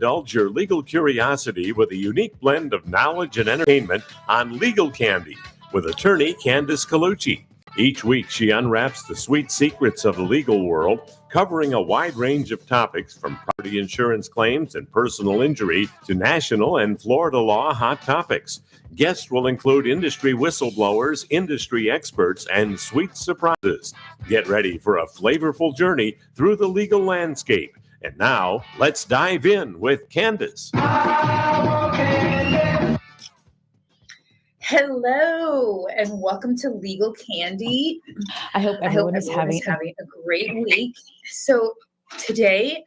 indulge your legal curiosity with a unique blend of knowledge and entertainment on Legal Candy with attorney Candice Colucci. Each week, she unwraps the sweet secrets of the legal world, covering a wide range of topics from property insurance claims and personal injury to national and Florida law hot topics. Guests will include industry whistleblowers, industry experts, and sweet surprises. Get ready for a flavorful journey through the legal landscape. And now, let's dive in with Candice. Hello, and welcome to Legal Candy. I hope everyone is having a great week. So today,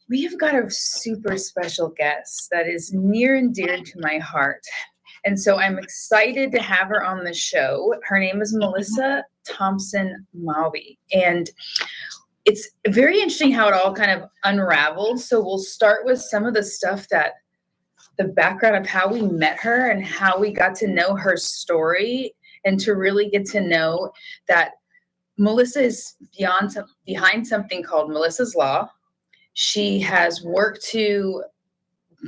we have got a super special guest that is near and dear to my heart. And so I'm excited to have her on the show. Her name is Melissa Thompson-Maui. And it's very interesting how it all kind of unraveled. So we'll start with some of the stuff the background of how we met her and how we got to know her story, and to really get to know that Melissa is behind something called Melissa's Law. She has worked to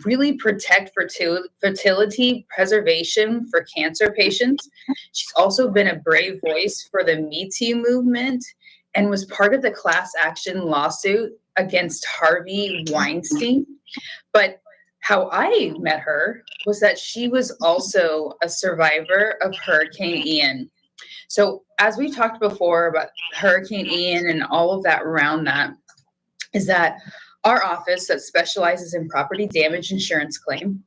really protect fertility preservation for cancer patients. She's also been a brave voice for the Me Too movement and was part of the class action lawsuit against Harvey Weinstein. But how I met her was that she was also a survivor of Hurricane Ian. So as we talked before about Hurricane Ian and all of that around that, is that our office that specializes in property damage insurance claim,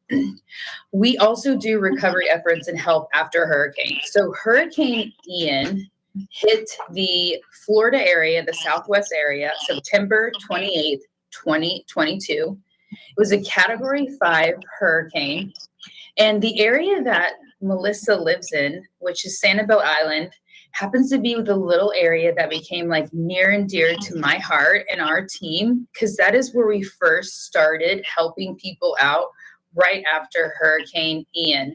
we also do recovery efforts and help after hurricane. So Hurricane Ian hit the Florida area, the Southwest area, September 28th, 2022. It was a Category 5 hurricane, and the area that Melissa lives in, which is Sanibel Island, happens to be the little area that became like near and dear to my heart and our team, because that is where we first started helping people out right after Hurricane Ian.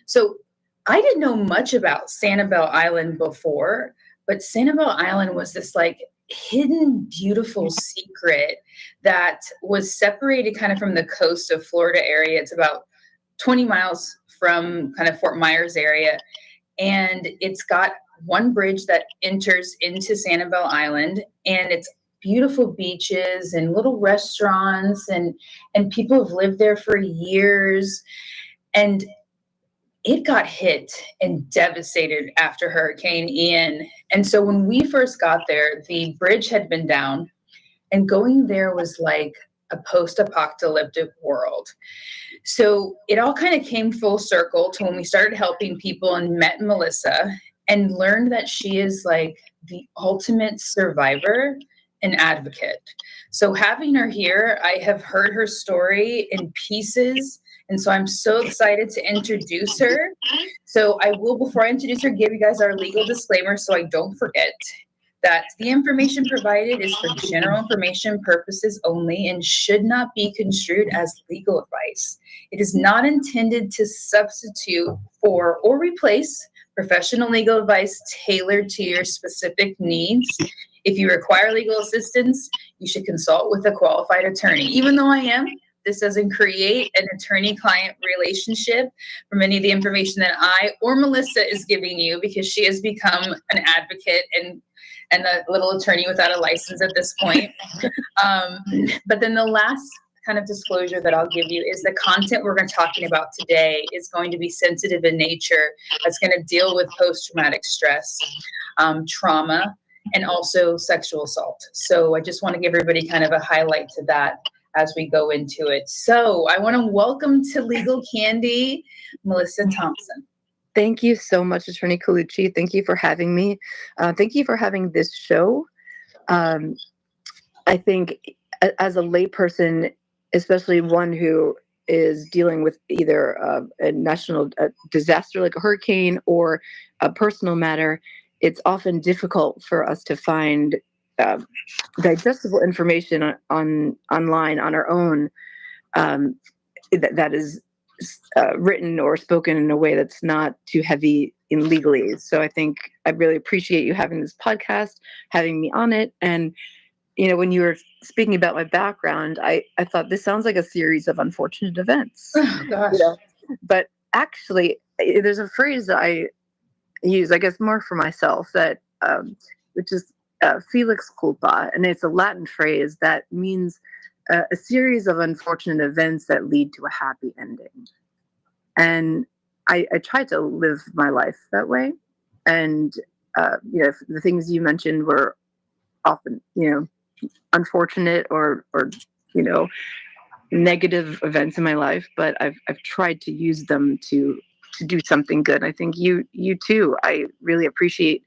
So I didn't know much about Sanibel Island before, but Sanibel Island was this like hidden, beautiful secret that was separated kind of from the coast of Florida area. It's about 20 miles from kind of Fort Myers area. And it's got one bridge that enters into Sanibel Island, and it's beautiful beaches and little restaurants, and people have lived there for years. And it got hit and devastated after Hurricane Ian. And so when we first got there, the bridge had been down, and going there was like a post-apocalyptic world. So it all kind of came full circle to when we started helping people and met Melissa and learned that she is like the ultimate survivor and advocate. So having her here, I have heard her story in pieces. And so I'm so excited to introduce her. So I will, before I introduce her, give you guys our legal disclaimer so I don't forget that the information provided is for general information purposes only and should not be construed as legal advice. It is not intended to substitute for or replace professional legal advice tailored to your specific needs. If you require legal assistance, you should consult with a qualified attorney. Even though I am, this doesn't create an attorney-client relationship from any of the information that I or Melissa is giving you, because she has become an advocate and a little attorney without a license at this point. But then the last kind of disclosure that I'll give you is the content we're going to be talking about today is going to be sensitive in nature. That's going to deal with post-traumatic stress, trauma, and also sexual assault. So I just want to give everybody kind of a highlight to that as we go into it. So I want to welcome to Legal Candy, Melissa Thompson. Thank you so much, Attorney Colucci. Thank you for having me. Thank you for having this show. I think as a layperson, especially one who is dealing with either a national disaster like a hurricane or a personal matter, it's often difficult for us to find digestible information online on our own that is written or spoken in a way that's not too heavy in legalese. So I think I really appreciate you having this podcast, having me on it. And, you know, when you were speaking about my background, I thought this sounds like a series of unfortunate events. Oh, gosh. But actually, there's a phrase that I use, I guess, more for myself, that which is felix culpa, and it's a Latin phrase that means a series of unfortunate events that lead to a happy ending. And I try to live my life that way. And the things you mentioned were often, unfortunate or negative events in my life, but I've tried to use them to do something good. I think you too. I really appreciate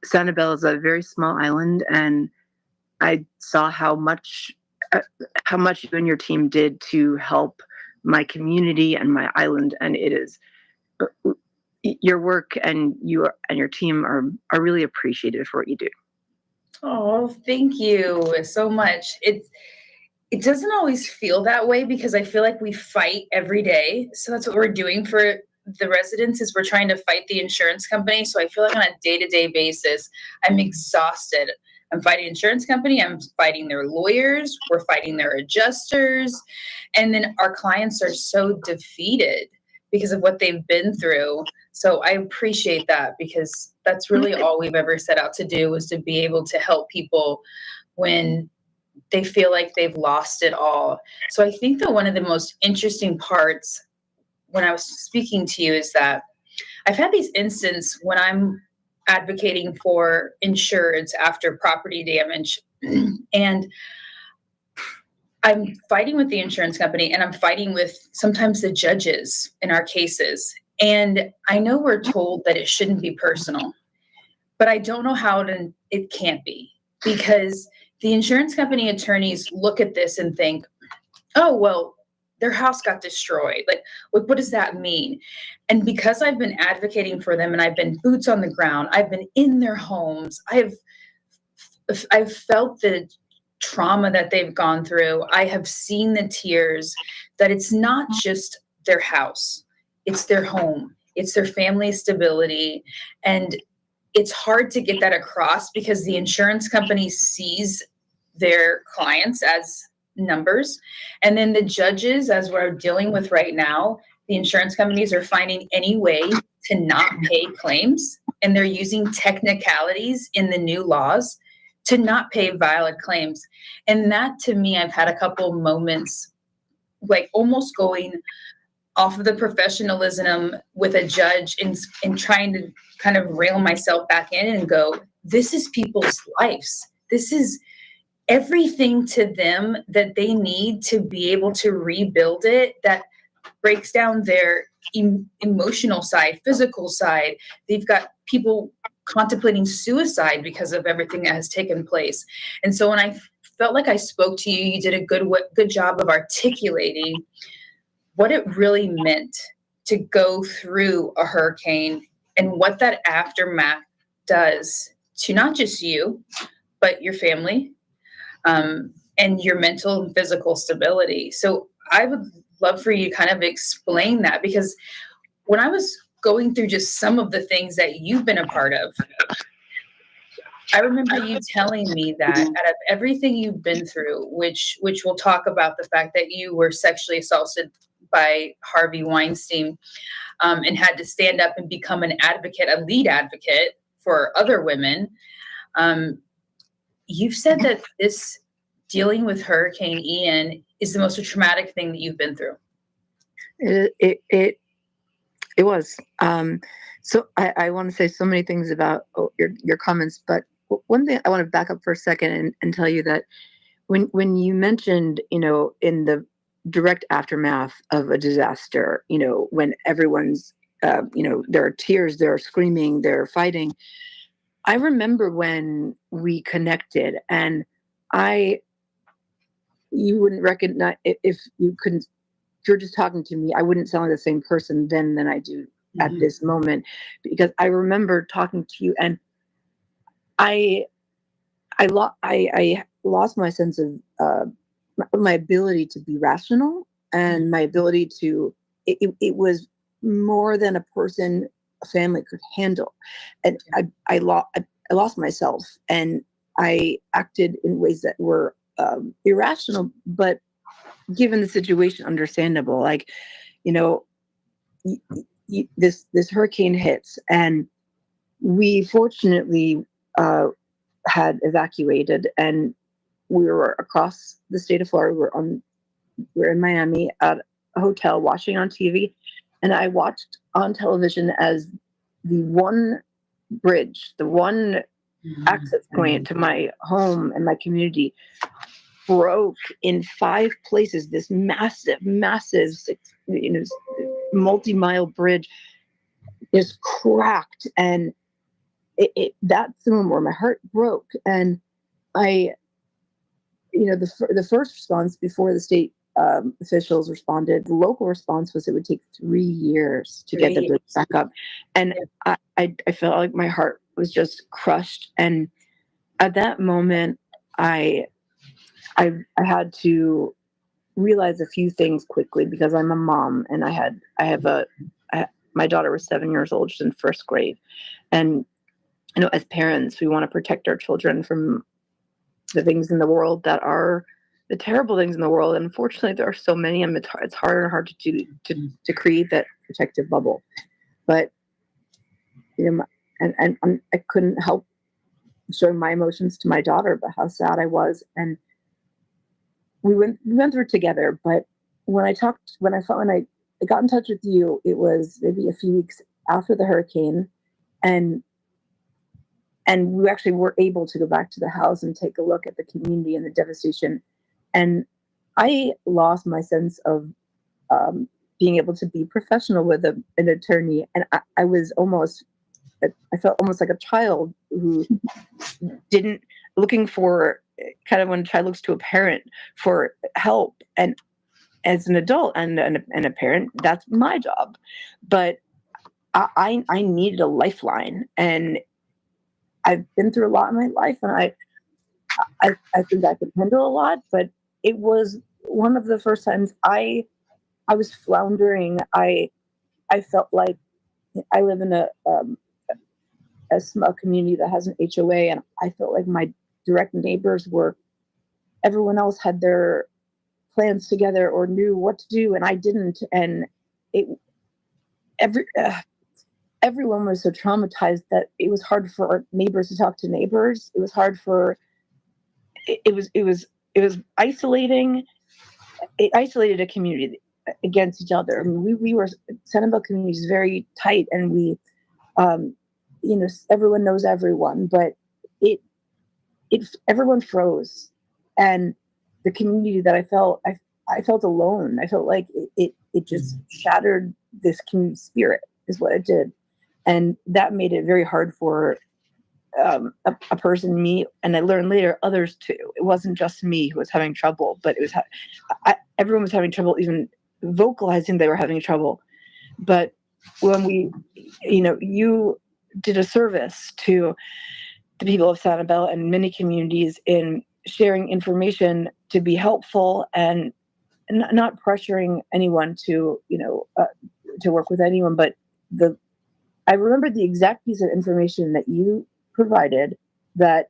Sanibel is a very small island, and I saw how much you and your team did to help my community and my island, and it is your work and your team are really appreciated for what you do. Oh, thank you so much. It doesn't always feel that way because I feel like we fight every day. So that's what we're doing for the residents, is we're trying to fight the insurance company. So I feel like on a day-to-day basis, I'm exhausted. I'm fighting insurance company. I'm fighting their lawyers. We're fighting their adjusters. And then our clients are so defeated because of what they've been through. So I appreciate that, because that's really all we've ever set out to do, was to be able to help people when they feel like they've lost it all. So I think that one of the most interesting parts when I was speaking to you is that I've had these instances when I'm advocating for insureds after property damage, and I'm fighting with the insurance company, and I'm fighting with sometimes the judges in our cases. And I know we're told that it shouldn't be personal, but I don't know how it can't be, because the insurance company attorneys look at this and think, oh, well, their house got destroyed. Like, what does that mean? And because I've been advocating for them and I've been boots on the ground, I've been in their homes, I've felt the trauma that they've gone through. I have seen the tears, that it's not just their house, it's their home, it's their family stability. And it's hard to get that across because the insurance company sees their clients as numbers. And then the judges, as we're dealing with right now, the insurance companies are finding any way to not pay claims. And they're using technicalities in the new laws to not pay valid claims. And that, to me, I've had a couple moments, like almost going off of the professionalism with a judge and trying to kind of reel myself back in and go, this is people's lives. This is everything to them that they need to be able to rebuild it, that breaks down their emotional side, physical side. They've got people contemplating suicide because of everything that has taken place. And so when I felt like I spoke to you, you did a good job of articulating what it really meant to go through a hurricane and what that aftermath does to not just you, but your family, and your mental and physical stability. So I would love for you to kind of explain that, because when I was going through just some of the things that you've been a part of, I remember you telling me that out of everything you've been through, which we'll talk about the fact that you were sexually assaulted by Harvey Weinstein, and had to stand up and become an advocate, a lead advocate for other women. You've said that this dealing with Hurricane Ian is the most traumatic thing that you've been through. It was. So I want to say so many things about your comments, but one thing I want to back up for a second and tell you that when you mentioned, in the direct aftermath of a disaster, when everyone's, there are tears, there are screaming, they're fighting. I remember when we connected, and you wouldn't recognize, if you're just talking to me, I wouldn't sound like the same person then than I do at this moment, because I remember talking to you, and I lost my sense of my ability to be rational, and my ability to, it was more than a family could handle. And I lost myself, and I acted in ways that were irrational, but given the situation, understandable. Like, you know, this hurricane hits, and we fortunately had evacuated, and we were across the state of Florida. We're in Miami at a hotel watching on TV, and I watched on television as the one bridge, the one access point to my home and my community broke in 5 places. This massive, multi-mile bridge is cracked, and that's the moment where my heart broke. And I, the first response before the state officials responded, the local response was it would take 3 years to get the bridge back up. And I felt like my heart was just crushed. And at that moment, I had to realize a few things quickly, because I'm a mom, and my daughter was 7 years old. She's in first grade. And, as parents, we want to protect our children from the things in the world that are the terrible things in the world. And unfortunately, there are so many, and it's harder and harder to create that protective bubble. But, and I couldn't help showing my emotions to my daughter about how sad I was. And we went through it together. But when I got in touch with you, it was maybe a few weeks after the hurricane, and we actually were able to go back to the house and take a look at the community and the devastation. And I lost my sense of being able to be professional with an attorney. And I felt almost like a child who looking for, kind of when a child looks to a parent for help. And as an adult and a parent, that's my job. But I needed a lifeline, and I've been through a lot in my life, and I think I could handle a lot. But it was one of the first times I was floundering. I felt like I live in a small community that has an HOA, and I felt like my direct neighbors everyone else had their plans together or knew what to do, and I didn't. And everyone was so traumatized that it was hard for our neighbors to talk to neighbors. It was hard it was isolating. It isolated a community against each other. I mean, we were, Sanibel community is very tight, and we, everyone knows everyone, but everyone froze. And the community that I felt alone. I felt like it just shattered this community spirit, is what it did. And that made it very hard for a person, me, and I learned later, others too. It wasn't just me who was having trouble, but it was everyone was having trouble even vocalizing they were having trouble. But when you did a service to the people of Sanibel and many communities in sharing information to be helpful and not pressuring anyone to work with anyone, but I remember the exact piece of information that you provided that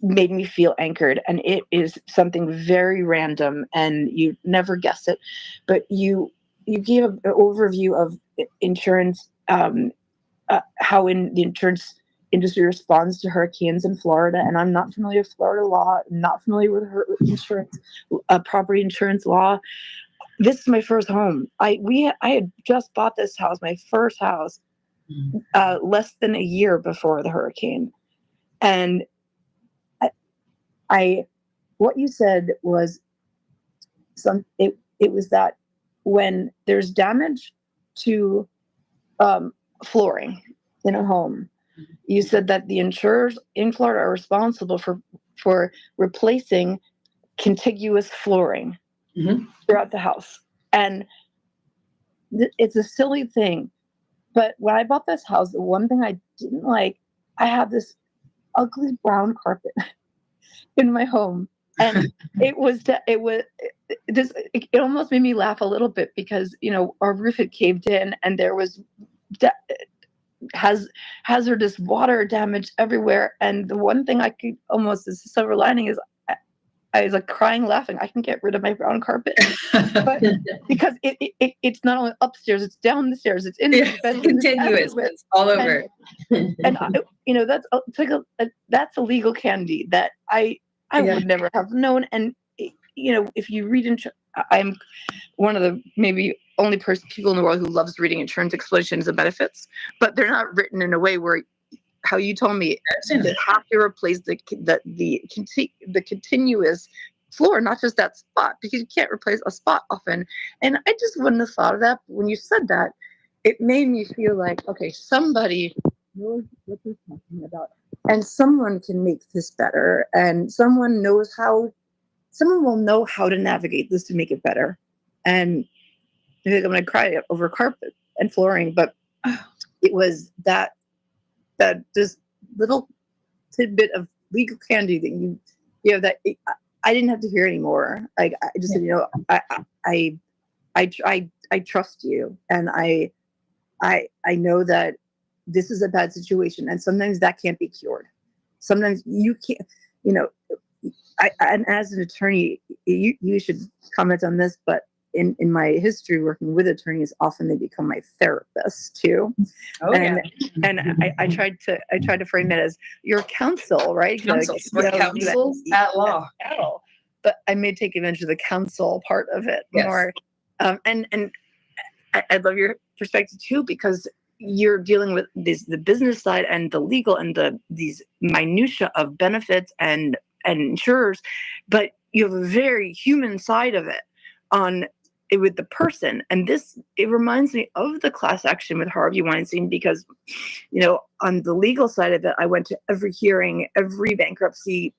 made me feel anchored. And it is something very random, and you never guessed it, but you gave an overview of insurance, how the insurance industry responds to hurricanes in Florida. And I'm not familiar with Florida law. I'm not familiar with insurance, property insurance law. This is my first home. I had just bought this house, my first house, less than a year before the hurricane. And what you said was it was that when there's damage to flooring in a home, you said that the insurers in Florida are responsible for replacing contiguous flooring throughout the house. And it's a silly thing, but when I bought this house, the one thing I didn't like, I had this ugly brown carpet in my home, and it almost made me laugh a little bit, because our roof had caved in, and there was hazardous water damage everywhere. And the one thing I could almost, as a silver lining, is I was like crying, laughing. I can get rid of my brown carpet, but because it's not only upstairs, it's down the stairs, it's in the bedroom, continuous, it's all over. And that's a legal candy that I would never have known. And if you read I'm one of the maybe only people in the world who loves reading insurance explanations of benefits, but they're not written in a way where, how you told me, they have to replace the continuous floor, not just that spot, because you can't replace a spot often. And I just wouldn't have thought of that. But when you said that, it made me feel like, okay, somebody knows what they're talking about, and someone can make this better, and someone will know how to navigate this to make it better. And I think I'm going to cry over carpet and flooring, but it was that this little tidbit of legal candy that I didn't have to hear anymore. Like, I just said, I trust you, and I know that this is a bad situation, and sometimes that can't be cured. Sometimes you can't, and as an attorney, you should comment on this, but in my history working with attorneys, often they become my therapists too. And I tried to frame it as your counsel, right? Counsels at law. But I may take advantage of the counsel part of it more. And I love your perspective too, because you're dealing with the business side and the legal and these minutia of benefits and insurers, but you have a very human side of it with the person. And it reminds me of the class action with Harvey Weinstein, because, on the legal side of it, I went to every hearing, every bankruptcy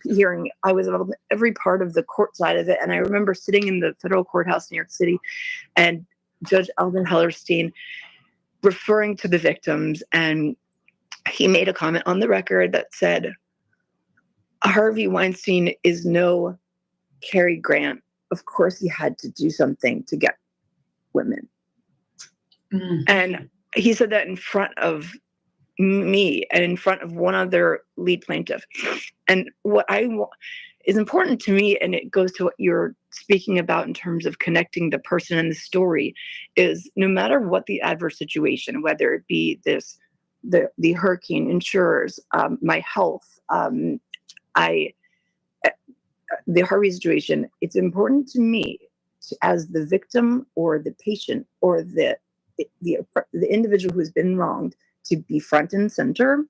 hearing. I was involved in every part of the court side of it. And I remember sitting in the federal courthouse in New York City, and Judge Alvin Hellerstein referring to the victims. And he made a comment on the record that said, Harvey Weinstein is no Cary Grant. Of course, he had to do something to get women. Mm-hmm. And he said that in front of me and in front of one other lead plaintiff. And what is important to me, and it goes to what you're speaking about in terms of connecting the person and the story, is no matter what the adverse situation, whether it be the hurricane, insurers, my health, the Harvey situation, it's important to me as the victim or the patient or the individual who's been wronged to be front and center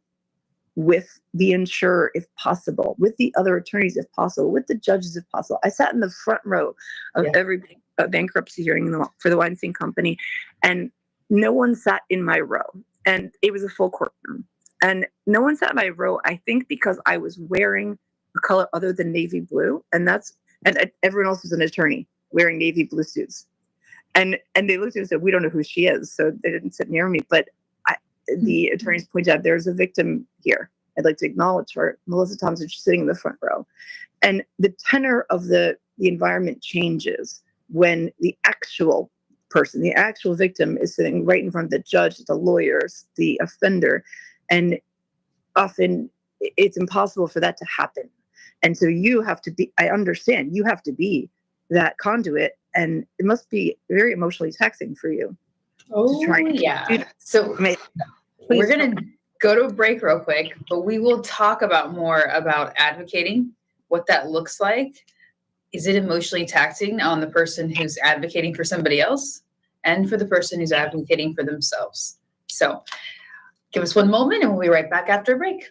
with the insurer if possible, with the other attorneys if possible, with the judges if possible. I sat in the front row of every bankruptcy hearing for the Weinstein Company, and no one sat in my row. And it was a full courtroom. And no one sat in my row, I think, because I was wearing a color other than navy blue, and everyone else was an attorney wearing navy blue suits, and they looked at me and said, "We don't know who she is," so they didn't sit near me. But the attorneys pointed out, "There's a victim here. I'd like to acknowledge her, Melissa Thompson. She's sitting in the front row," and the tenor of the environment changes when the actual person, the actual victim, is sitting right in front of the judge, the lawyers, the offender, and often it's impossible for that to happen. And so you have to be, I understand, you have to be that conduit, and it must be very emotionally taxing for you. Oh, yeah. So we're going to go to a break real quick, but we will talk more about advocating, what that looks like. Is it emotionally taxing on the person who's advocating for somebody else and for the person who's advocating for themselves? So give us one moment and we'll be right back after a break.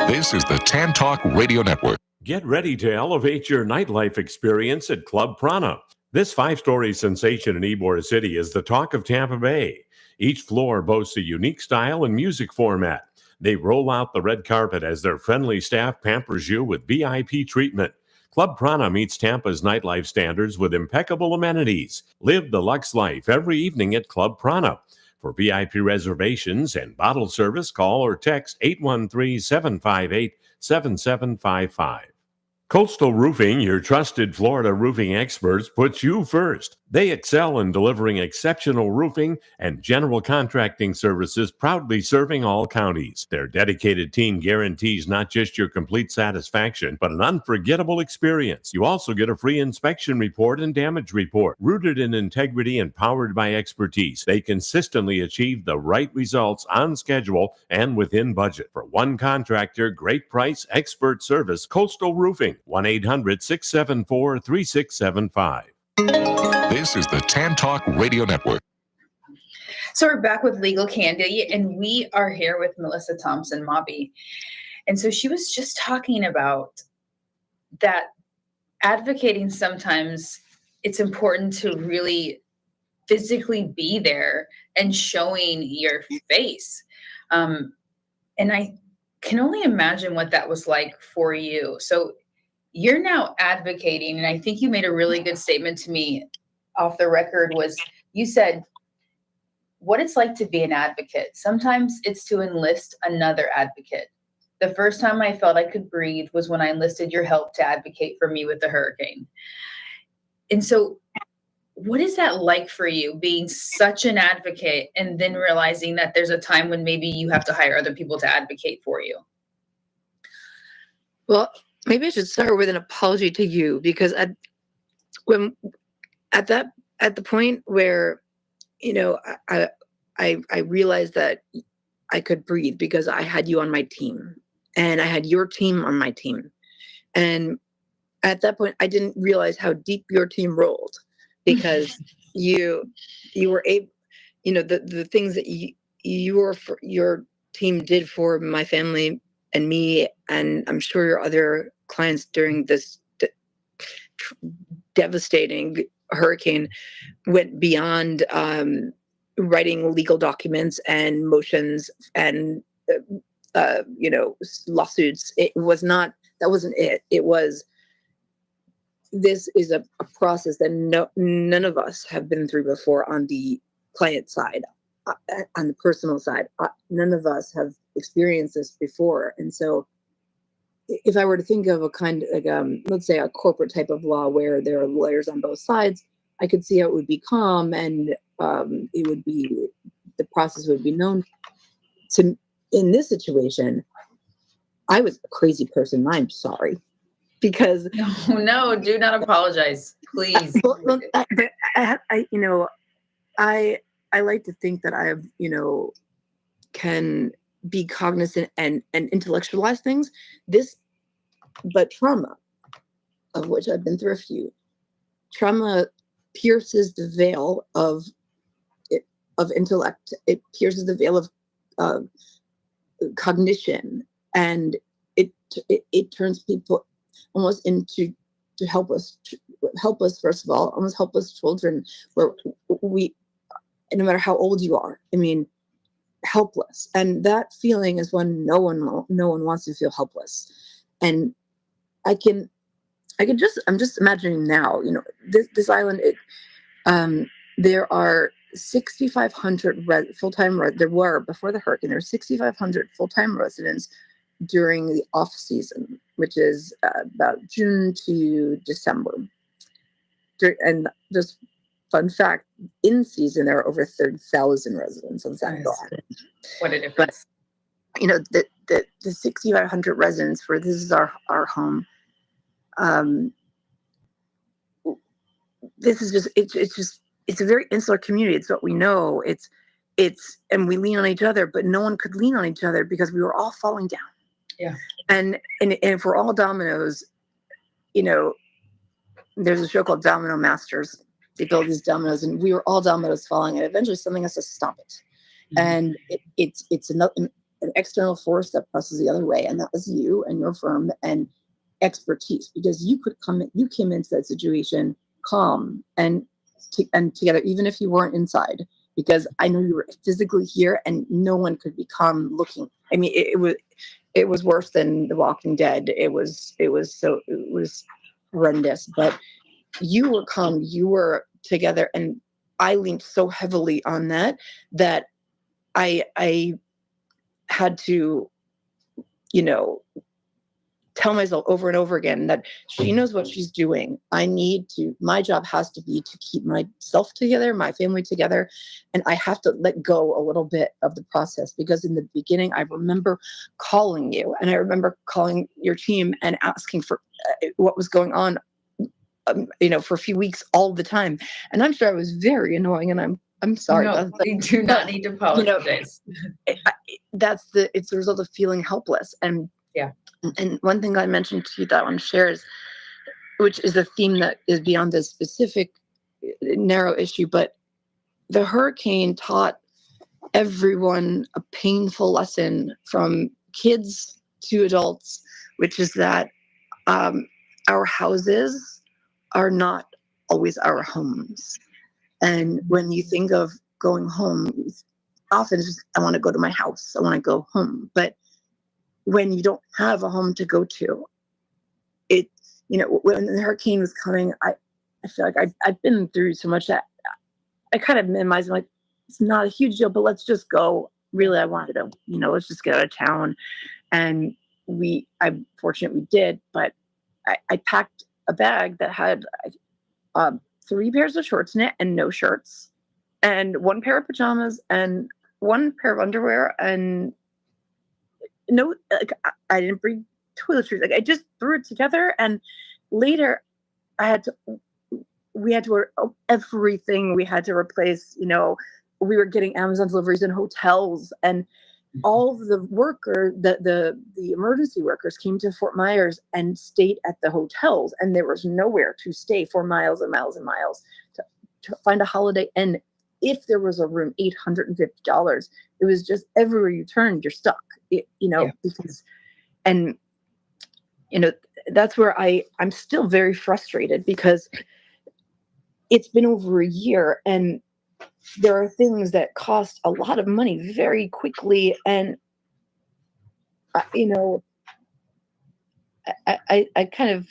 This is the TAN Talk Radio Network. Get ready to elevate your nightlife experience at Club Prana. This 5-story sensation in Ybor City is the talk of Tampa Bay. Each floor boasts a unique style and music format. They roll out the red carpet as their friendly staff pampers you with VIP treatment. Club Prana meets Tampa's nightlife standards with impeccable amenities. Live the luxe life every evening at Club Prana. For VIP reservations and bottle service, call or text 813-758-7755. Coastal Roofing, your trusted Florida roofing experts, puts you first. They excel in delivering exceptional roofing and general contracting services, proudly serving all counties. Their dedicated team guarantees not just your complete satisfaction, but an unforgettable experience. You also get a free inspection report and damage report. Rooted in integrity and powered by expertise, they consistently achieve the right results on schedule and within budget. For one contractor, great price, expert service, Coastal Roofing, 1-800-674-3675. This is the Tan Talk Radio Network. So we're back with Legal Candy, and we are here with Melissa Thompson Mobby. And so she was just talking about that advocating, sometimes it's important to really physically be there and showing your face. And I can only imagine what that was like for you. So you're now advocating, and I think you made a really good statement to me off the record. Was you said what it's like to be an advocate. Sometimes it's to enlist another advocate. The first time I felt I could breathe was when I enlisted your help to advocate for me with the hurricane. And so what is that like for you, being such an advocate and then realizing that there's a time when maybe you have to hire other people to advocate for you? Well, maybe I should start with an apology to you, because at the point where, I realized that I could breathe because I had you on my team and I had your team on my team. And at that point, I didn't realize how deep your team rolled, because you were able, the things that your team did for my family and me, and I'm sure your other clients during this devastating hurricane, went beyond writing legal documents and motions and lawsuits. That wasn't it. It was, this is a process that none of us have been through before on the client side, on the personal side. None of us have experienced this before. And so if I were to think of a kind of, let's say a corporate type of law where there are lawyers on both sides, I could see how it would be calm, and the process would be known. In this situation, I was a crazy person. I'm sorry, because no, do not apologize, please. I like to think that I can be cognizant and intellectualize things. But trauma, of which I've been through a few, trauma pierces the veil of intellect. It pierces the veil of cognition, and it turns people almost into helpless, first of all, almost helpless children, where we, no matter how old you are, helpless. And that feeling is when no one wants to feel helpless. And I'm just imagining now, this island, there are 6,500 full-time, there were before the hurricane, there were 6,500 full-time residents during the off season, which is about June to December. And just fun fact, in season, there are over 30,000 residents on San Island. What a difference. But, the 6,500 residents where this is our home, this is it's a very insular community. It's what we know. And we lean on each other, but no one could lean on each other because we were all falling down. Yeah. And if we're all dominoes, there's a show called Domino Masters. They build these dominoes, and we were all dominoes falling, and eventually something has to stop it. Mm-hmm. And it's an external force that presses the other way, and that was you and your firm and expertise, because you came into that situation calm and together, even if you weren't inside, because I know you were physically here, and no one could be calm looking. I mean, it was worse than The Walking Dead. It was horrendous, but you were calm, you were together, and I leaned so heavily on that I had to, tell myself over and over again that she knows what she's doing. My job has to be to keep myself together, my family together. And I have to let go a little bit of the process, because in the beginning, I remember calling you, and I remember calling your team and asking for what was going on, for a few weeks all the time. And I'm sure I was very annoying, and I'm sorry. No, you do not need to apologize. It's the result of feeling helpless. And yeah. And one thing I mentioned to you that one shares, which is a theme that is beyond this specific narrow issue, but the hurricane taught everyone a painful lesson, from kids to adults, which is that our houses are not always our homes. And when you think of going home, often it's just, I want to go to my house, I want to go home. But when you don't have a home to go to, when the hurricane was coming, I feel like I've been through so much that I kind of minimized. I'm like, it's not a huge deal, but let's just go. Really, I wanted to, let's just get out of town. And I'm fortunate we did, but I packed a bag that had 3 pairs of shorts in it and no shirts, and 1 pair of pajamas and 1 pair of underwear, and no, I didn't bring toiletries. I just threw it together. And later we had to order everything. We had to replace, we were getting Amazon deliveries in hotels, and all of the workers, the emergency workers, came to Fort Myers and stayed at the hotels, and there was nowhere to stay for miles and miles and miles to find a Holiday Inn. If there was a room, $850. It was just everywhere you turned, you're stuck. Because, and that's where I'm still very frustrated, because it's been over a year, and there are things that cost a lot of money very quickly. And I kind of,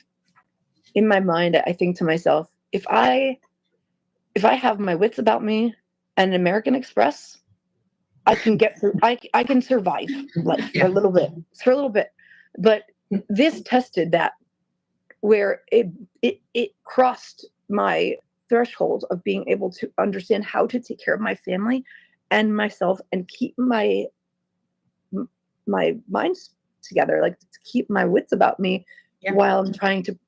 in my mind, I think to myself, if I have my wits about me and American Express, I can get through. I can survive life for a little bit. But this tested that, where it crossed my threshold of being able to understand how to take care of my family and myself, and keep my minds together, like to keep my wits about me, while I'm trying to,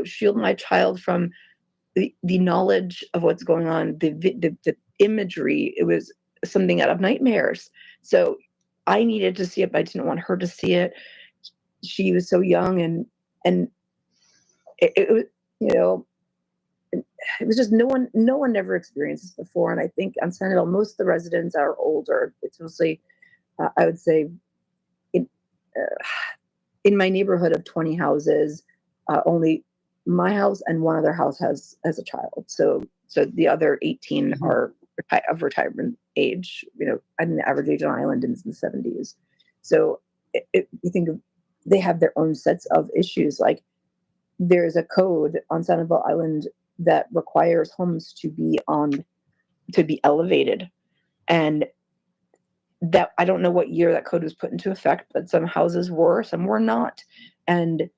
shield my child from the knowledge of what's going on, the imagery. It was something out of nightmares. So I needed to see it, but I didn't want her to see it. She was so young, and it was, it was just no one ever experienced this before. And I think on Sanibel, most of the residents are older. It's mostly, I would say, in my neighborhood of 20 houses, only my house and one other house has a child. So the other 18 are of retirement age. I think the average age on island is in the 70s. So you think they have their own sets of issues. Like, there's a code on Sanibel Island that requires homes to be elevated, and that, I don't know what year that code was put into effect, but some houses were, some were not. And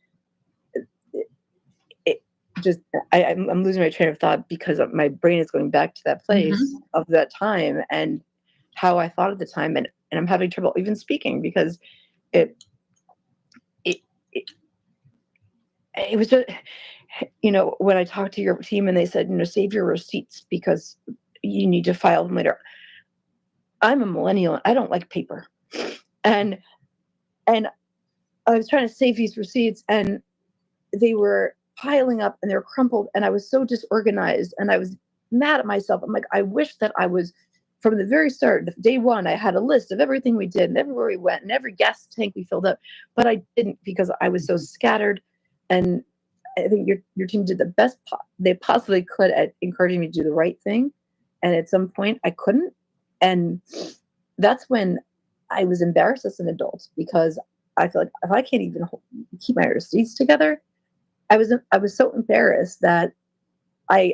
I'm losing my train of thought, because my brain is going back to that place of that time and how I thought at the time, and I'm having trouble even speaking, because it was just, when I talked to your team and they said, save your receipts because you need to file them later. I'm a millennial. I don't like paper. And I was trying to save these receipts, and they were piling up, and they were crumpled, and I was so disorganized, and I was mad at myself. I'm like, I wish that I was, from the very start, day one, I had a list of everything we did and everywhere we went and every gas tank we filled up, but I didn't, because I was so scattered. And I think your team did the best they possibly could at encouraging me to do the right thing. And at some point I couldn't. And that's when I was embarrassed as an adult, because I feel like if I can't even keep my receipts together, I was so embarrassed that I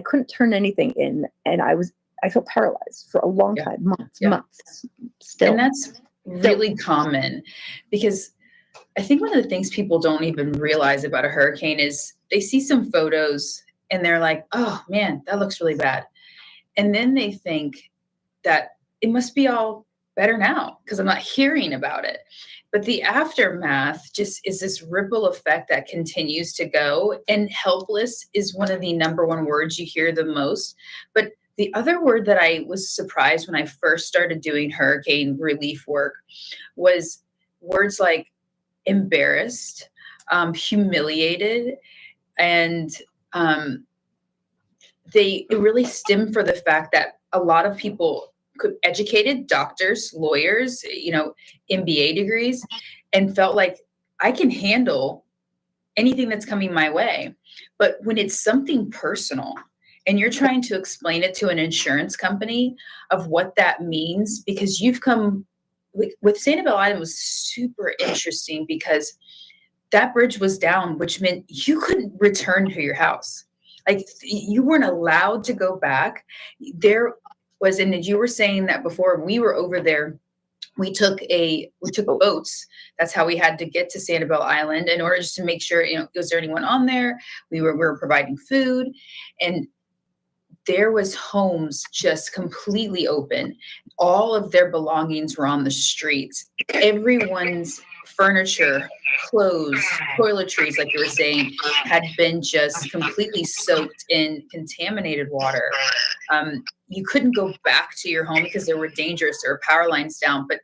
couldn't turn anything in. And I felt paralyzed for a long time, months still. And that's really common, because I think one of the things people don't even realize about a hurricane is they see some photos and they're like, oh man, that looks really bad. And then they think that it must be all better now because I'm not hearing about it. But the aftermath just is this ripple effect that continues to go. And helpless is one of the number one words you hear the most. But the other word that I was surprised when I first started doing hurricane relief work was words like embarrassed, humiliated, and it really stemmed for the fact that a lot of people educated doctors, lawyers, MBA degrees, and felt like I can handle anything that's coming my way. But when it's something personal and you're trying to explain it to an insurance company of what that means, because you've come with Sanibel Island was super interesting because that bridge was down, which meant you couldn't return to your house. Like you weren't allowed to go back. There was, and you were saying that before we were over there, we took boats. That's how we had to get to Sanibel Island in order just to make sure, was there anyone on there? We were providing food, and there was homes just completely open. All of their belongings were on the streets. Everyone's furniture, clothes, toiletries, like you were saying, had been just completely soaked in contaminated water. You couldn't go back to your home because there were power lines down, but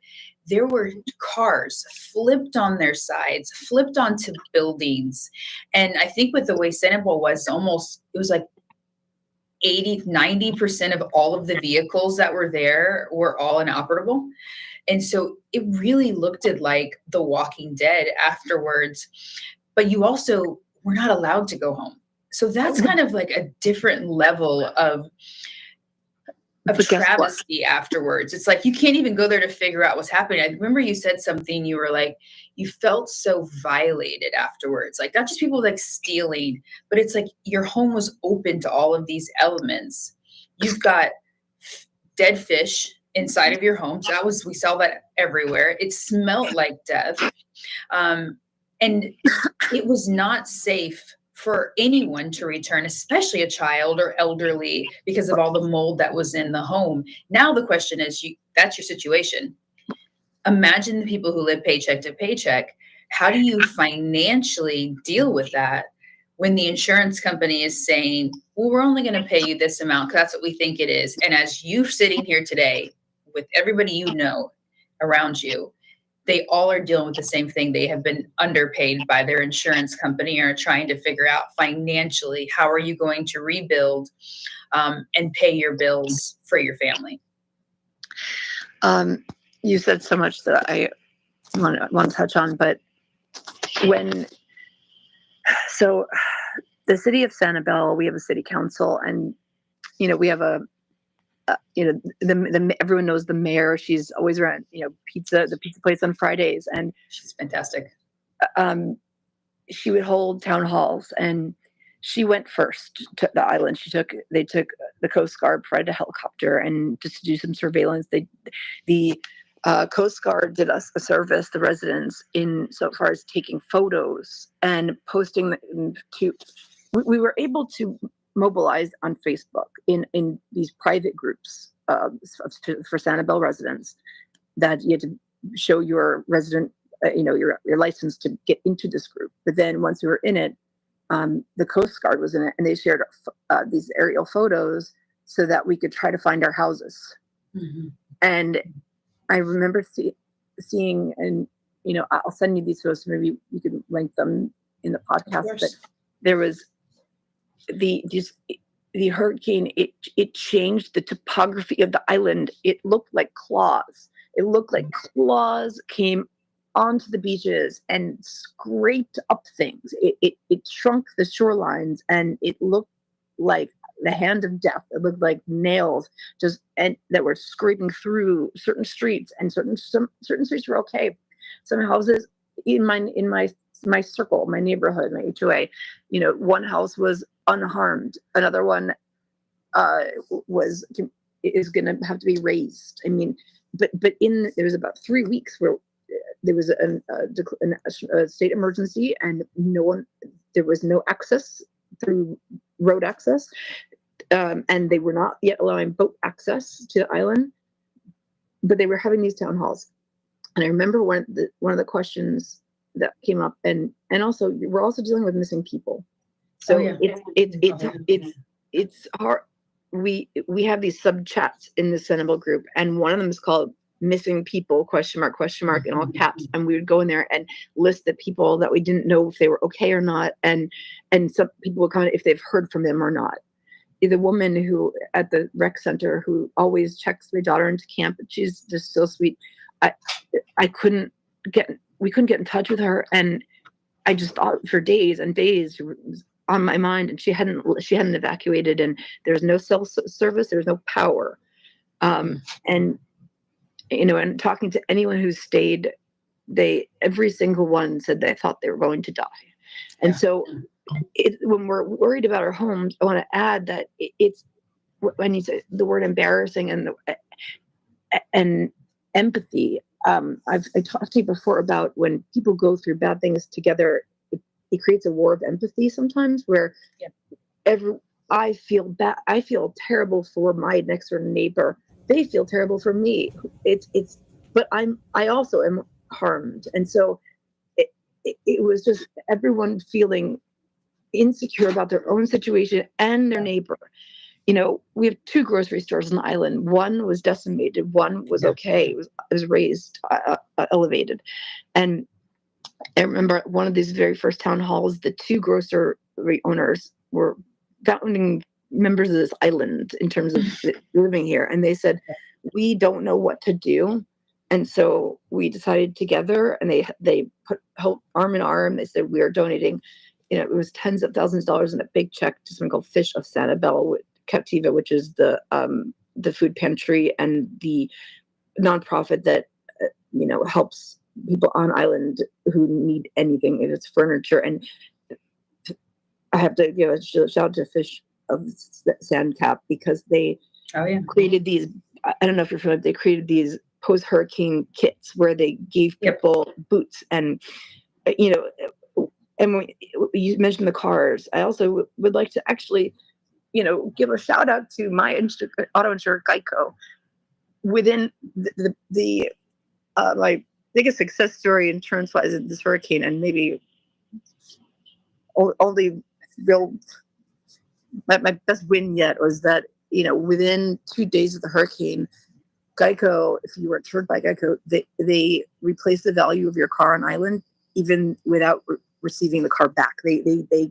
there were cars flipped on their sides, flipped onto buildings. And I think with the way Sanibel was, it was like 90% of all of the vehicles that were there were all inoperable. And so it really looked like The Walking Dead afterwards, but you also were not allowed to go home. So that's kind of like a different level of travesty afterwards. It's like you can't even go there to figure out what's happening. I remember you said something, you were like, you felt so violated afterwards. Like not just people like stealing, but it's like your home was open to all of these elements. You've got dead fish inside of your home. So we saw that everywhere. It smelled like death. And it was not safe for anyone to return, especially a child or elderly, because of all the mold that was in the home. Now the question is, that's your situation. Imagine the people who live paycheck to paycheck. How do you financially deal with that when the insurance company is saying, well, we're only going to pay you this amount because that's what we think it is. And as you're sitting here today with everybody you know around you, they all are dealing with the same thing. They have been underpaid by their insurance company and are trying to figure out financially, how are you going to rebuild and pay your bills for your family? You said so much that I want to touch on, but so the city of Sanibel, we have a city council, and, we have everyone knows the mayor. She's always around, the pizza place on Fridays, and she's fantastic. She would hold town halls, and she went first to the island. They took the Coast Guard, provided a helicopter, and just to do some surveillance. The Coast Guard did us a service, the residents, in so far as taking photos and posting them to. We were able to mobilize on Facebook in these private groups for Sanibel residents that you had to show your resident, your license to get into this group. But then once we were in it, the Coast Guard was in it, and they shared these aerial photos so that we could try to find our houses. Mm-hmm. And I remember seeing, and I'll send you these photos, so maybe you can link them in the podcast. But there was the hurricane. It changed the topography of the island. It looked like claws. It looked like claws came onto the beaches and scraped up things. It shrunk the shorelines, and it looked like the hand of death. It looked like nails that were scraping through certain streets, and certain streets were okay. Some houses in my circle, my neighborhood, my HOA, one house was unharmed. Another one is going to have to be raised. I mean, but there was about 3 weeks where there was a state emergency, and there was no access through road access, and they were not yet allowing boat access to the island, but they were having these town halls. And I remember one of the questions that came up, and also we're also dealing with missing people. So it's hard. We have these sub chats in the Sentinel group, and one of them is called "Missing People?" ? In all caps, and we would go in there and list the people that we didn't know if they were okay or not, and some people would comment if they've heard from them or not. The woman who at the rec center who always checks my daughter into camp, she's just so sweet. We couldn't get in touch with her, and I just thought for days and days on my mind, and she hadn't evacuated, and there's no cell service, there's no power, and and talking to anyone who stayed, every single one said they thought they were going to die. And so when we're worried about our homes, I want to add that it's when you say the word embarrassing and empathy. I talked to you before about when people go through bad things together, it creates a war of empathy sometimes where I feel terrible for my next door neighbor. They feel terrible for me. But I also am harmed. And so it was just everyone feeling insecure about their own situation and their neighbor. We have 2 grocery stores on the island. One was decimated. One was okay. It was raised, elevated. And I remember one of these very first town halls, the 2 grocery owners were founding members of this island in terms of living here. And they said, we don't know what to do. And so we decided together, and they put arm in arm. They said, we are donating, it was tens of thousands of dollars in a big check to something called Fish of Sanibel Captiva, which is the food pantry and the nonprofit that helps people on island who need anything, if it's furniture. And I have to give a shout out to Fish of Sandcap because they created these. I don't know if you're familiar. They created these post-hurricane kits where they gave people boots and and when you mentioned the cars, I also would like to actually give a shout out to my auto insurer Geico. Within the my biggest success story insurance wise in this hurricane, and maybe only real my best win yet, was that within 2 days of the hurricane, Geico, if you were insured by Geico, they replaced the value of your car on island even without receiving the car back. They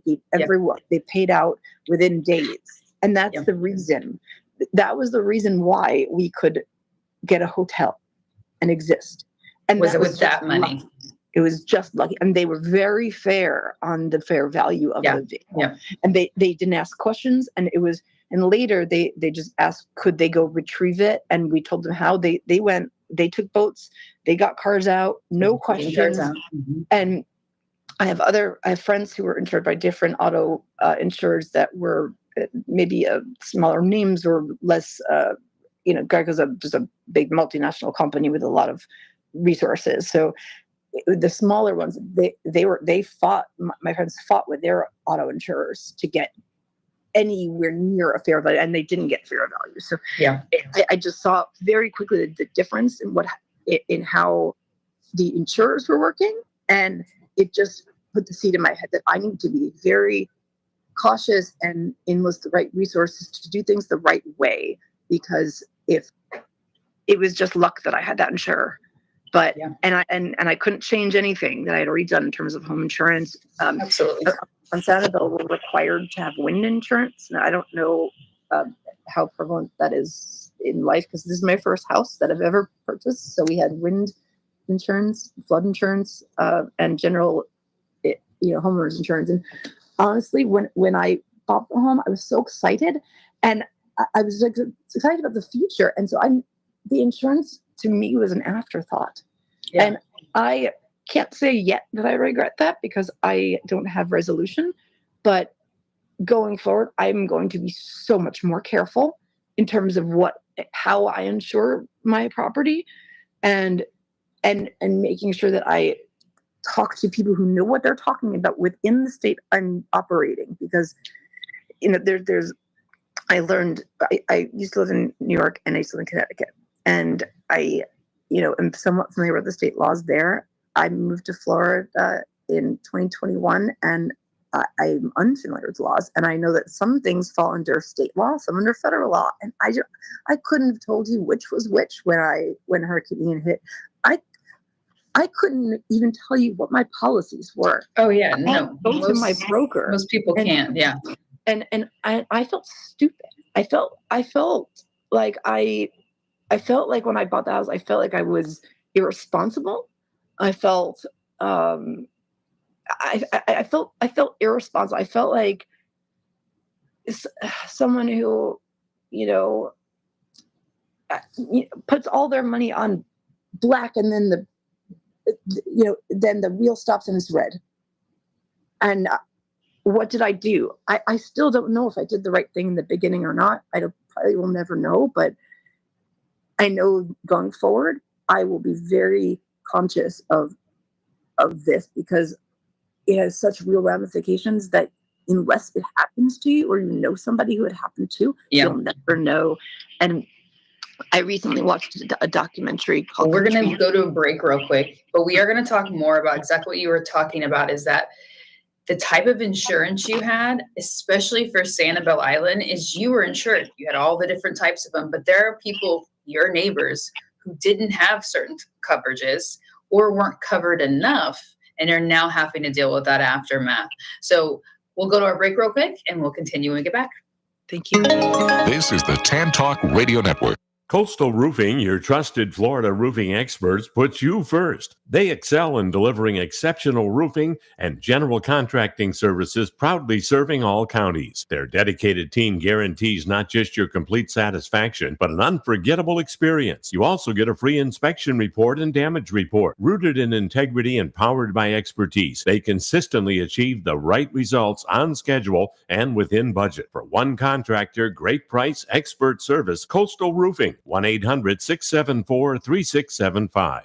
gave everyone, they paid out within days. And that's the reason. That was the reason why we could get a hotel and exist. And was it with that money? Lucky. It was just lucky. And they were very fair on the fair value of the vehicle. Yeah. And they didn't ask questions. And later they just asked, could they go retrieve it? And we told them how. They went, they took boats, they got cars out, no questions. Mm-hmm. And I have friends who were insured by different auto insurers that were maybe smaller names or less, Geico's just a big multinational company with a lot of resources. So the smaller ones, they fought, my friends fought with their auto insurers to get anywhere near a fair value, and they didn't get fair value. So I just saw very quickly the difference in how the insurers were working, and it just put the seed in my head that I need to be very cautious and enlist the right resources to do things the right way, because if it was just luck that I had that insurer. But and I couldn't change anything that I had already done in terms of home insurance. Absolutely. On Sanibel, we're required to have wind insurance. Now, I don't know how prevalent that is in life, because this is my first house that I've ever purchased. So we had wind insurance, flood insurance, and general, homeowners insurance. And honestly, when I bought the home, I was so excited, and I was like excited about the future. And so the insurance to me was an afterthought. Yeah. And I can't say yet that I regret that, because I don't have resolution. But going forward, I'm going to be so much more careful in terms of how I insure my property. And and making sure that I talk to people who know what they're talking about within the state I'm operating, because I learned, I used to live in New York and I used to live in Connecticut, and I am somewhat familiar with the state laws there. I moved to Florida in 2021, and I'm unfamiliar with laws, and I know that some things fall under state law, some under federal law, and I couldn't have told you which was which when Hurricane Ian hit. I couldn't even tell you what my policies were. Oh yeah, no. Go to my broker. Most people can't. Yeah. And I felt stupid. I felt like when I bought the house, I felt like I was irresponsible. I felt I felt irresponsible. I felt like someone who puts all their money on black, and then then the wheel stops and it's red. And what did I do? I still don't know if I did the right thing in the beginning or not. Probably will never know, but I know going forward, I will be very conscious of this, because it has such real ramifications that unless it happens to you or you know somebody who it happened to, you'll never know. And I recently watched a documentary called... We're going to go to a break real quick, but we are going to talk more about exactly what you were talking about, is that the type of insurance you had, especially for Sanibel Island, is you were insured. You had all the different types of them, but there are people, your neighbors, who didn't have certain coverages or weren't covered enough and are now having to deal with that aftermath. So we'll go to our break real quick and we'll continue when we get back. Thank you. This is the Tan Talk Radio Network. Coastal Roofing, your trusted Florida roofing experts, puts you first. They excel in delivering exceptional roofing and general contracting services, proudly serving all counties. Their dedicated team guarantees not just your complete satisfaction, but an unforgettable experience. You also get a free inspection report and damage report. Rooted in integrity and powered by expertise, they consistently achieve the right results on schedule and within budget. For one contractor, great price, expert service, Coastal Roofing. 1-800-674-3675.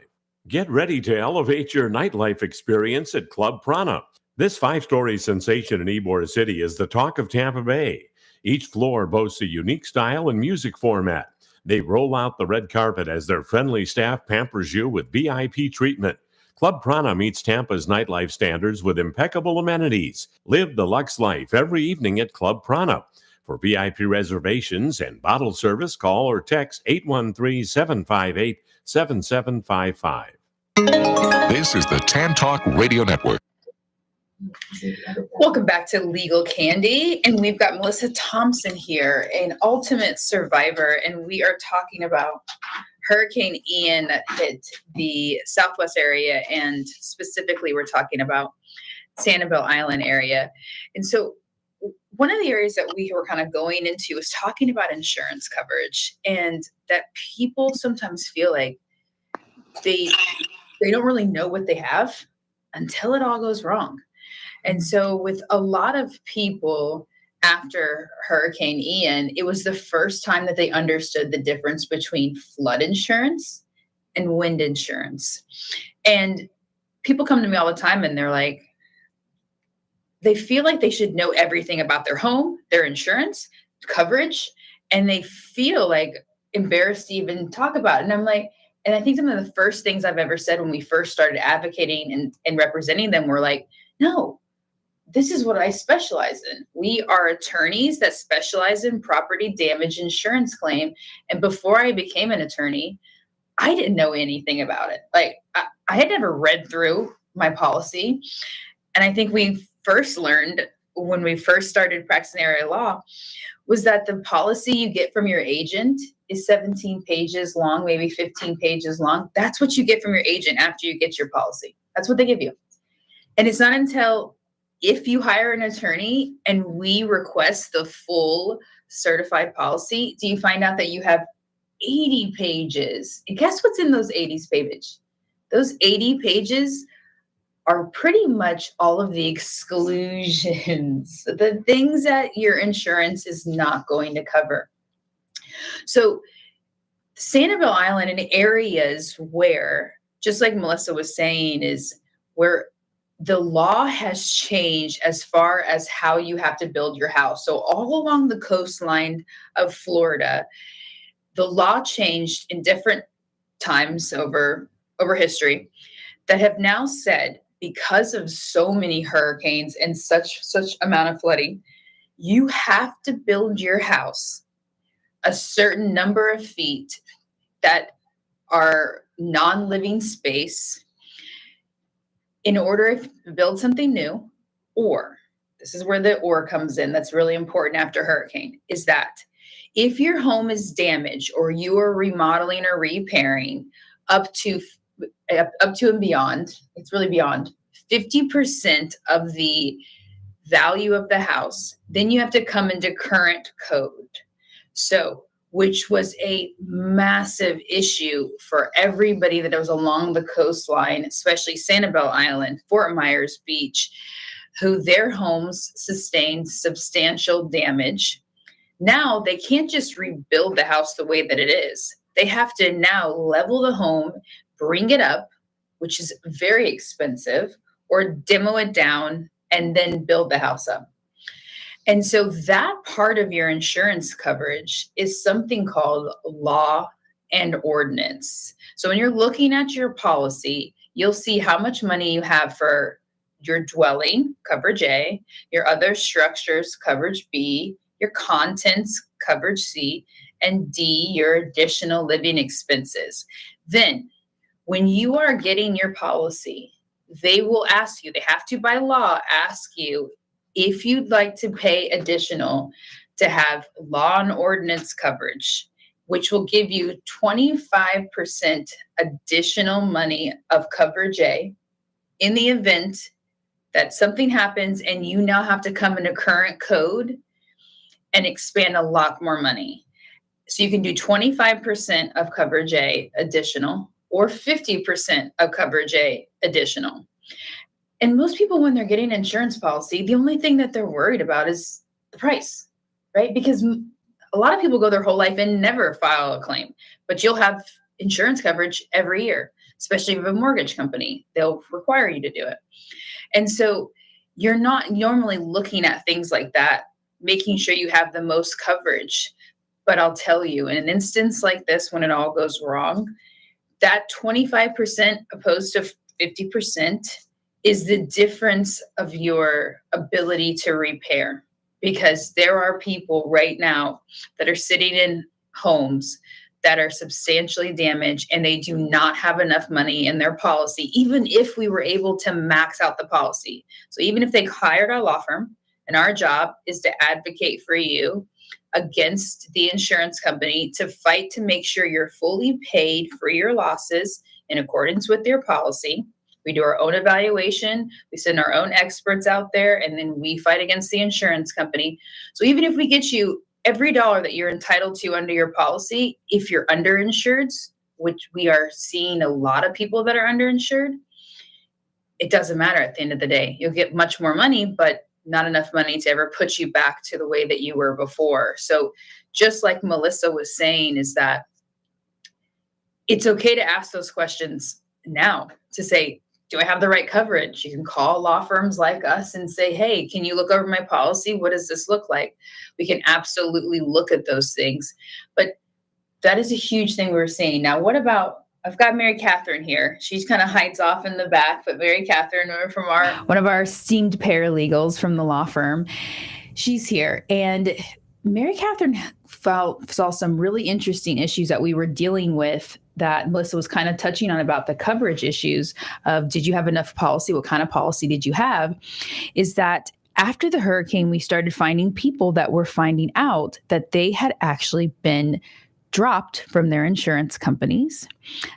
Get ready to elevate your nightlife experience at Club Prana. This 5-story sensation in Ybor City is the talk of Tampa Bay. Each floor boasts a unique style and music format. They roll out the red carpet as their friendly staff pampers you with VIP treatment. Club Prana meets Tampa's nightlife standards with impeccable amenities. Live the luxe life every evening at Club Prana. For VIP reservations and bottle service, call or text 813-758-7755. This is the Tan Talk Radio Network. Welcome back to Legal Candy, and we've got Melissa Thompson here, an ultimate survivor, and we are talking about Hurricane Ian that hit the Southwest area, and specifically we're talking about Sanibel Island area. And so one of the areas that we were kind of going into is talking about insurance coverage, and that people sometimes feel like they don't really know what they have until it all goes wrong. And so with a lot of people after Hurricane Ian, it was the first time that they understood the difference between flood insurance and wind insurance. And people come to me all the time and they're like, they feel like they should know everything about their home, their insurance, coverage, and they feel like embarrassed to even talk about it. And I'm like, and I think some of the first things I've ever said when we first started advocating and representing them were like, no, this is what I specialize in. We are attorneys that specialize in property damage insurance claim. And before I became an attorney, I didn't know anything about it. Like I had never read through my policy. And I think we first learned when we first started practicing area law was that the policy you get from your agent is 17 pages long, maybe 15 pages long. That's what you get from your agent after you get your policy. That's what they give you. And it's not until if you hire an attorney and we request the full certified policy, do you find out that you have 80 pages. And guess what's in those 80 pages? Those 80 pages are pretty much all of the exclusions, the things that your insurance is not going to cover. So Sanibel Island, in areas where just like Melissa was saying, is where the law has changed as far as how you have to build your house. So all along the coastline of Florida, the law changed in different times over history that have now said, because of so many hurricanes and such amount of flooding, you have to build your house a certain number of feet that are non-living space in order to build something new. Or, this is where the or comes in, that's really important after hurricane, is that if your home is damaged or you are remodeling or repairing up to and beyond, it's really beyond 50% of the value of the house, then you have to come into current code. So, which was a massive issue for everybody that was along the coastline, especially Sanibel Island, Fort Myers Beach, who their homes sustained substantial damage. Now they can't just rebuild the house the way that it is. They have to now level the home, bring it up, which is very expensive, or demo it down and then build the house up. And so that part of your insurance coverage is something called law and ordinance. So when you're looking at your policy, you'll see how much money you have for your dwelling, coverage A, your other structures, coverage B, your contents, coverage C, and D, your additional living expenses. Then when you are getting your policy, they will ask you, they have to by law ask you if you'd like to pay additional to have law and ordinance coverage, which will give you 25% additional money of coverage A in the event that something happens and you now have to come into current code and expand a lot more money. So you can do 25% of coverage A additional or 50% of coverage A additional. And most people, when they're getting an insurance policy, the only thing that they're worried about is the price, right? Because a lot of people go their whole life and never file a claim, but you'll have insurance coverage every year, especially with a mortgage company. They'll require you to do it. And so you're not normally looking at things like that, making sure you have the most coverage. But I'll tell you, in an instance like this, when it all goes wrong, that 25% opposed to 50% is the difference of your ability to repair. Because there are people right now that are sitting in homes that are substantially damaged and they do not have enough money in their policy, even if we were able to max out the policy. So even if they hired our law firm, and our job is to advocate for you against the insurance company to fight to make sure you're fully paid for your losses in accordance with your policy. We do our own evaluation. We send our own experts out there, and then we fight against the insurance company. So even if we get you every dollar that you're entitled to under your policy, if you're underinsured, which we are seeing a lot of people that are underinsured, it doesn't matter at the end of the day. You'll get much more money, but not enough money to ever put you back to the way that you were before. So just like Melissa was saying, is that it's okay to ask those questions now, to say, do I have the right coverage? You can call law firms like us and say, hey, can you look over my policy? What does this look like? We can absolutely look at those things. But that is a huge thing we're seeing. Now, what about, I've got Mary Catherine here. She's kind of hides off in the back, but Mary Catherine, from one of our esteemed paralegals from the law firm, she's here. And Mary Catherine saw some really interesting issues that we were dealing with that Melissa was kind of touching on about the coverage issues of, did you have enough policy? What kind of policy did you have? Is that after the hurricane, we started finding people that were finding out that they had actually been dropped from their insurance companies.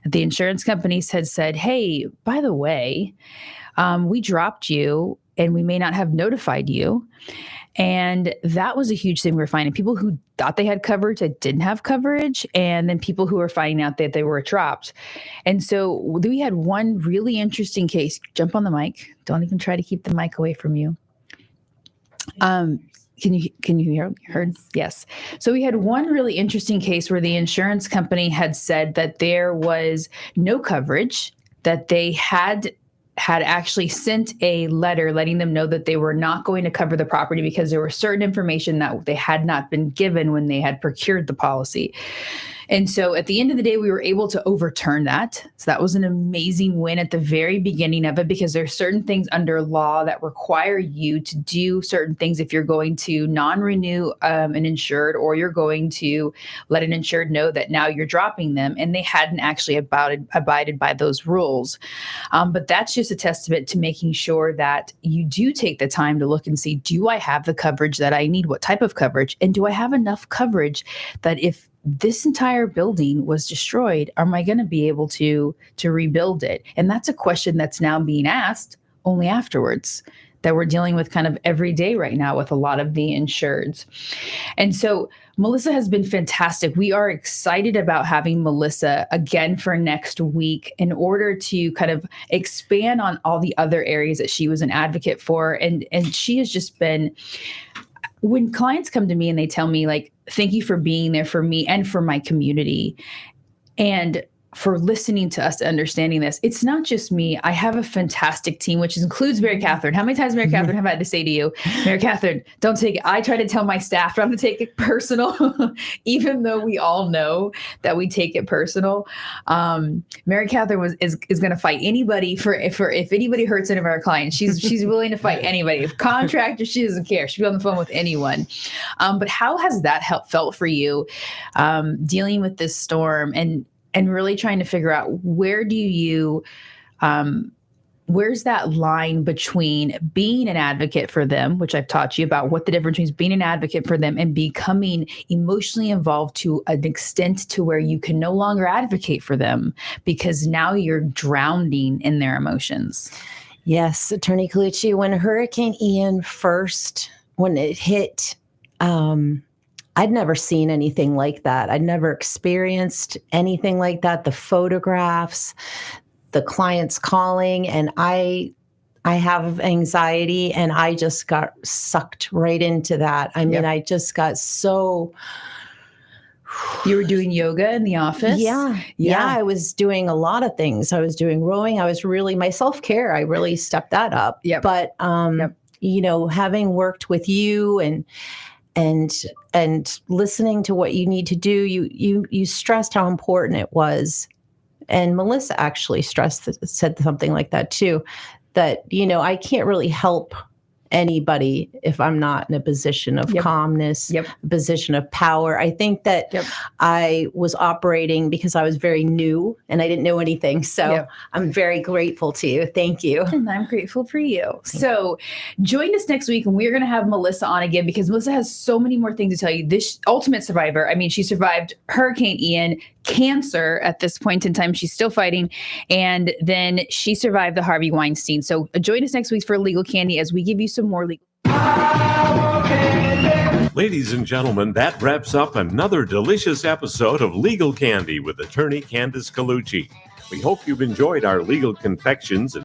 The insurance companies had said, hey, by the way, we dropped you and we may not have notified you. And that was a huge thing we were finding. People who thought they had coverage that didn't have coverage, and then people who were finding out that they were dropped. And so we had one really interesting case. Jump on the mic. Don't even try to keep the mic away from you. Can you hear? Heard? Yes. So we had one really interesting case where the insurance company had said that there was no coverage that they had actually sent a letter letting them know that they were not going to cover the property because there was certain information that they had not been given when they had procured the policy. And so at the end of the day, we were able to overturn that. So that was an amazing win at the very beginning of it, because there are certain things under law that require you to do certain things if you're going to non-renew an insured, or you're going to let an insured know that now you're dropping them. And they hadn't actually abided by those rules. But that's just a testament to making sure that you do take the time to look and see, do I have the coverage that I need? What type of coverage? And do I have enough coverage that if this entire building was destroyed, am I going to be able to rebuild it? And that's a question that's now being asked only afterwards, that we're dealing with kind of every day right now with a lot of the insureds. And so Melissa has been fantastic. We are excited about having Melissa again for next week in order to kind of expand on all the other areas that she was an advocate for. And she has just been, when clients come to me and they tell me, like, thank you for being there for me and for my community, and for listening to us, to understanding this. It's not just me. I have a fantastic team, which includes Mary Catherine. How many times, Mary Catherine, have I had to say to you, Mary Catherine, don't take it. I try to tell my staff not to take it personal, even though we all know that we take it personal. Mary Catherine is going to fight anybody for if anybody hurts any of our clients. She's willing to fight anybody. If contractors, she doesn't care. She'll be on the phone with anyone. But how has that felt for you, dealing with this storm and really trying to figure out where's that line between being an advocate for them, which I've taught you about what the difference between being an advocate for them and becoming emotionally involved to an extent to where you can no longer advocate for them because now you're drowning in their emotions. Yes, Attorney Colucci, when Hurricane Ian when it hit, I'd never seen anything like that. I'd never experienced anything like that. The photographs, the clients calling, and I have anxiety, and I just got sucked right into that. I mean, I just got so. You were doing yoga in the office? Yeah. I was doing a lot of things. I was doing rowing. I was really, my self-care, I really stepped that up. Yep. But, having worked with you and listening to what you need to do, you stressed how important it was. And Melissa actually said something like that too, that, I can't really help anybody if I'm not in a position of calmness, a position of power. I think that I was operating because I was very new and I didn't know anything. So I'm very grateful to you. Thank you. And I'm grateful for you. So join us next week, and we're going to have Melissa on again because Melissa has so many more things to tell you. This ultimate survivor. I mean, she survived Hurricane Ian, cancer at this point in time. She's still fighting. And then she survived the Harvey Weinstein. So join us next week for Legal Candy as we give you some more legal. Ladies and gentlemen, that wraps up another delicious episode of Legal Candy with attorney Candace Colucci. We hope you've enjoyed our legal confections and